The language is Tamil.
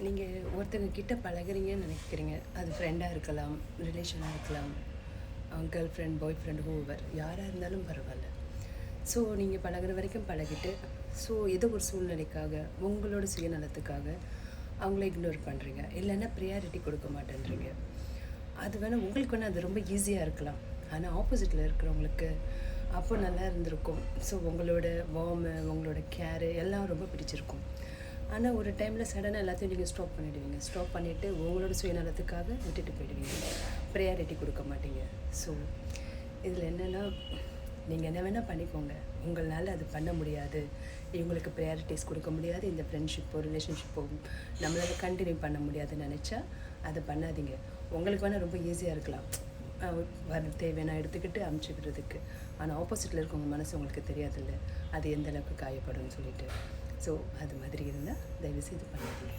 நீங்கள் ஒருத்தங்க கிட்ட பழகுறீங்கன்னு நினைக்கிறீங்க. அது ஃப்ரெண்டாக இருக்கலாம், ரிலேஷனாக இருக்கலாம், கேர்ள் ஃப்ரெண்ட், பாய் ஃப்ரெண்ட், ஹூவர் யாராக இருந்தாலும் பரவாயில்ல. ஸோ நீங்கள் பழகுற வரைக்கும் பழகிட்டு, ஸோ ஏதோ ஒரு சூழ்நிலைக்காக, உங்களோட சுயநலத்துக்காக அவங்கள இக்னோர் பண்ணுறீங்க, இல்லைன்னா ப்ரியாரிட்டி கொடுக்க மாட்டேன்றீங்க. அது வேணால் உங்களுக்கு வேணால் அது ரொம்ப ஈஸியாக இருக்கலாம். ஆனால் ஆப்போசிட்டில் இருக்கிறவங்களுக்கு அப்போ நல்லா இருந்திருக்கும். ஸோ உங்களோட வார்மு, உங்களோட கேரு எல்லாம் ரொம்ப பிடிச்சிருக்கும். ஆனால் ஒரு டைமில் சடனாக எல்லாத்தையும் நீங்கள் ஸ்டாப் பண்ணிவிடுவீங்க. ஸ்டாப் பண்ணிவிட்டு உங்களோட சுயநலத்துக்காக விட்டுட்டு போயிடுவீங்க, ப்ரையாரிட்டி கொடுக்க மாட்டீங்க. ஸோ இதில் என்னென்னா, நீங்கள் என்ன வேணால் பண்ணிக்கோங்க, உங்களால் அது பண்ண முடியாது, இவங்களுக்கு ப்ரையாரிட்டிஸ் கொடுக்க முடியாது, இந்த ஃப்ரெண்ட்ஷிப்போ ரிலேஷன்ஷிப்போ நம்மளால் கண்டினியூ பண்ண முடியாதுன்னு நினச்சா அதை பண்ணாதீங்க. உங்களுக்கு வேணால் ரொம்ப ஈஸியாக இருக்கலாம், வர தேவையான எடுத்துக்கிட்டு அமுச்சிக்கிறதுக்கு. ஆனால் ஆப்போசிட்டில் இருக்கவங்க மனசு உங்களுக்கு தெரியாதில்ல, அது எந்த அளவுக்கு காயப்படும்னு சொல்லிட்டு. ஸோ அது மாதிரி இருந்தால் தயவுசெய்து பண்ணாதீங்க.